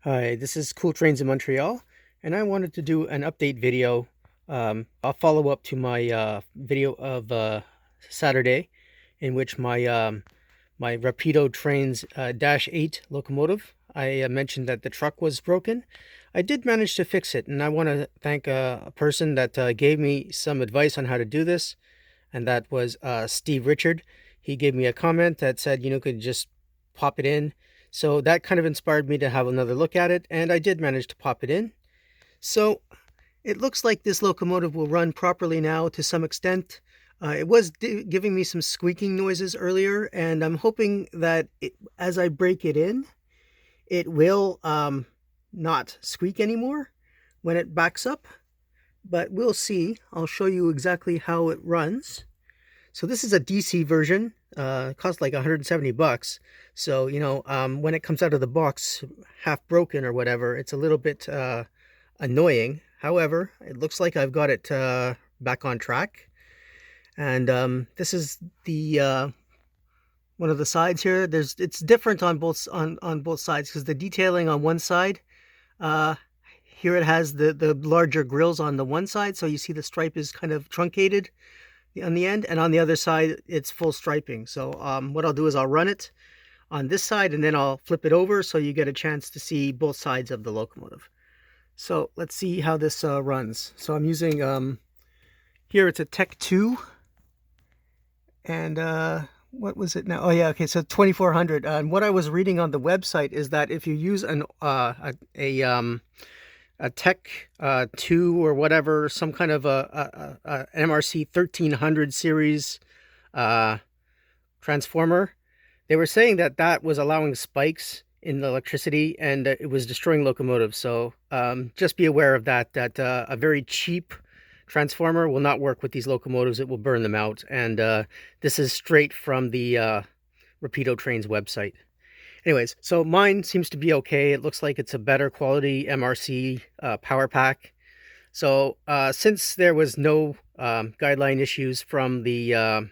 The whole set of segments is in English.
Hi, this is Cool Trains in Montreal, and I wanted to do an update video. I'll follow up to my video of Saturday, in which my Rapido Trains Dash 8 locomotive, I mentioned that the truck was broken. I did manage to fix it, and I want to thank a person that gave me some advice on how to do this, and that was Steve Richard. He gave me a comment that said, could just pop it in. So that kind of inspired me to have another look at it, and I did manage to pop it in. So it looks like this locomotive will run properly now to some extent. It was giving me some squeaking noises earlier, and I'm hoping that as I break it in, it will not squeak anymore when it backs up. But we'll see. I'll show you exactly how it runs. So this is a DC version. It costs like 170 bucks. So, when it comes out of the box half broken or whatever, it's a little bit annoying. However, it looks like I've got it back on track. And this is the one of the sides here. It's different on both sides because the detailing on one side, here it has the larger grills on the one side, so you see the stripe is kind of truncated on the end, and on the other side it's full striping. So what I'll do is I'll run it on this side and then I'll flip it over so you get a chance to see both sides of the locomotive. So let's see how this runs. So I'm using here, it's a Tech 2, and what was it now? Oh yeah, okay, so 2400. And what I was reading on the website is that if you use a Tech 2 or whatever, some kind of a MRC 1300 series transformer, they were saying that that was allowing spikes in the electricity and it was destroying locomotives. So just be aware of that, a very cheap transformer will not work with these locomotives. It will burn them out. And this is straight from the Rapido Trains website. Anyways, so mine seems to be okay. It looks like it's a better quality MRC power pack. So since there was no guideline issues from the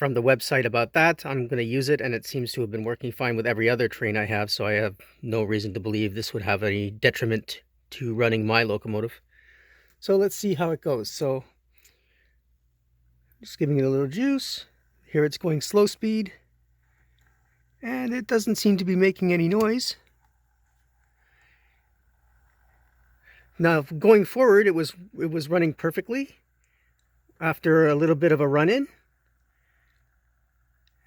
website about that, I'm going to use it, and it seems to have been working fine with every other train I have, so I have no reason to believe this would have any detriment to running my locomotive. So let's see how it goes. So just giving it a little juice. Here it's going slow speed, and it doesn't seem to be making any noise. Now going forward, it was running perfectly after a little bit of a run-in.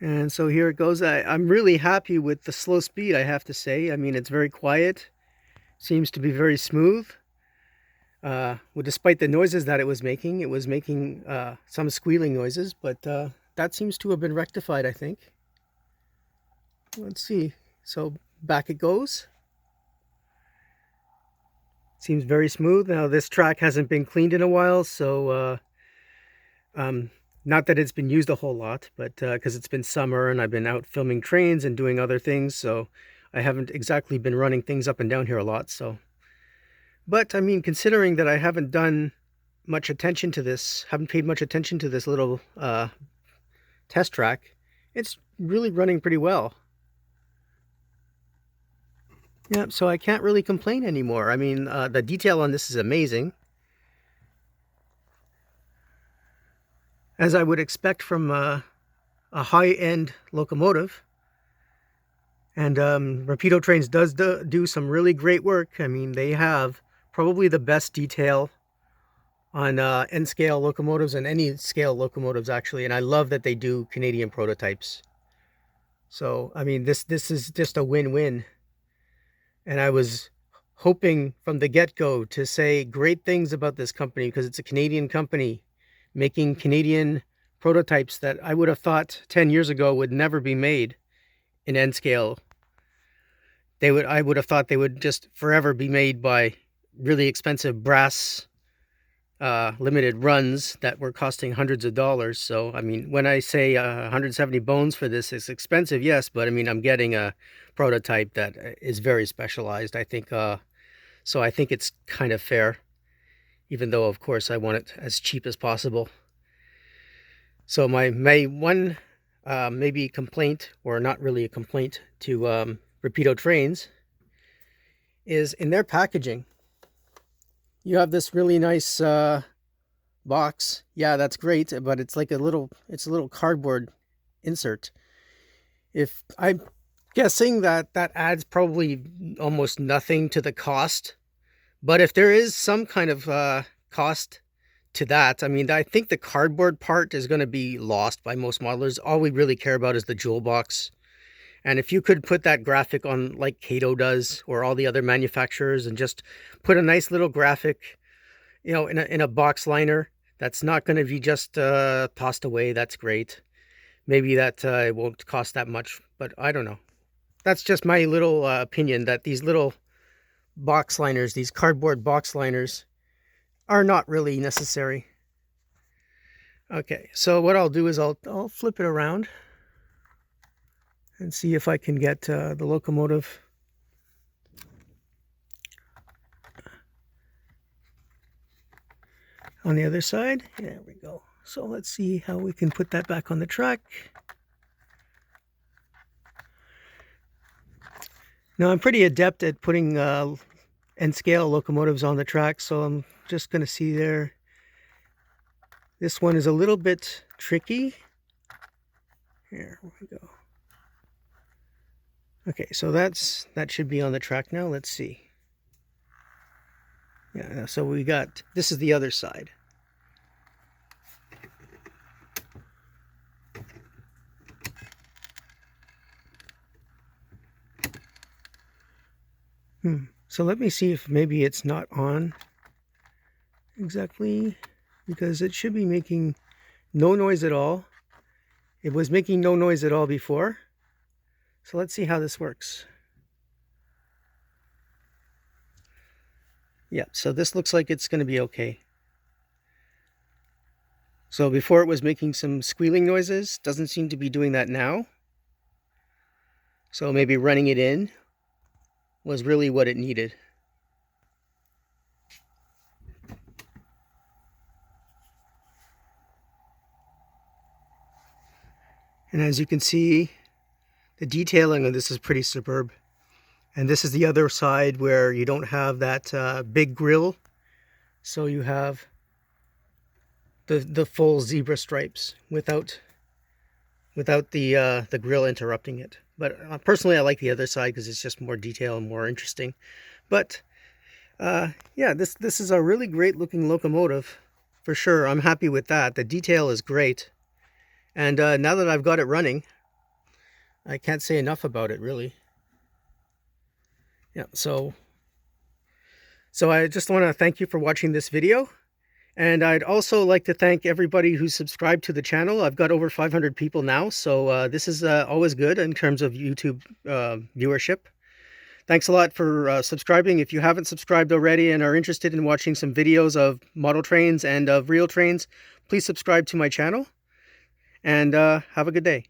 And so here it goes. I'm really happy with the slow speed, I have to say. I mean, it's very quiet, seems to be very smooth. Well, despite the noises that it was making some squealing noises, but that seems to have been rectified, I think. Let's see. So back it goes. Seems very smooth. Now this track hasn't been cleaned in a while, so not that it's been used a whole lot, but because it's been summer and I've been out filming trains and doing other things, so I haven't exactly been running things up and down here a lot. So, but I mean, considering that I haven't done much attention to this, haven't paid much attention to this little test track, it's really running pretty well. Yeah, so I can't really complain anymore. I mean, the detail on this is amazing, as I would expect from a high-end locomotive. And Rapido Trains does do some really great work. I mean, they have probably the best detail on N-scale locomotives and any scale locomotives, actually. And I love that they do Canadian prototypes. So, I mean, this is just a win-win. And I was hoping from the get-go to say great things about this company because it's a Canadian company making Canadian prototypes that I would have thought 10 years ago would never be made in N-scale. I would have thought they would just forever be made by really expensive brass limited runs that were costing hundreds of dollars. So, I mean, when I say 170 bones for this, it's expensive, yes, but I mean, I'm getting a prototype that is very specialized, I think. So I think it's kind of fair, even though, of course, I want it as cheap as possible. So my one maybe complaint, or not really a complaint, to Rapido Trains is in their packaging. You have this really nice box. Yeah, that's great, but it's like a little cardboard insert. If I'm guessing that adds probably almost nothing to the cost, but if there is some kind of cost to that, I mean, I think the cardboard part is going to be lost by most modelers. All we really care about is the jewel box. And if you could put that graphic on like Kato does or all the other manufacturers and just put a nice little graphic, you know, in a box liner that's not going to be just tossed away, that's great. Maybe that it won't cost that much, but I don't know. That's just my little opinion, that these little box liners, these cardboard box liners, are not really necessary. Okay, so what I'll do is I'll flip it around and see if I can get the locomotive on the other side. There we go. So let's see how we can put that back on the track. Now I'm pretty adept at putting and scale locomotives on the track, so I'm just going to see there. This one is a little bit tricky. Here we go. Okay, so that should be on the track now. Let's see. Yeah, so we got, this is the other side. So let me see if maybe it's not on exactly, because it should be making no noise at all. It was making no noise at all before. So let's see how this works. Yeah, so this looks like it's going to be okay. So before it was making some squealing noises, doesn't seem to be doing that now. So maybe running it in was really what it needed. And as you can see, the detailing of this is pretty superb. And this is the other side where you don't have that big grill. So you have the full zebra stripes without the grill interrupting it. But personally, I like the other side because it's just more detail and more interesting. But yeah, this is a really great looking locomotive for sure. I'm happy with that. The detail is great. And now that I've got it running, I can't say enough about it, really. Yeah, so I just want to thank you for watching this video. And I'd also like to thank everybody who's subscribed to the channel. I've got over 500 people now, so this is always good in terms of YouTube viewership. Thanks a lot for subscribing. If you haven't subscribed already and are interested in watching some videos of model trains and of real trains, please subscribe to my channel. And have a good day.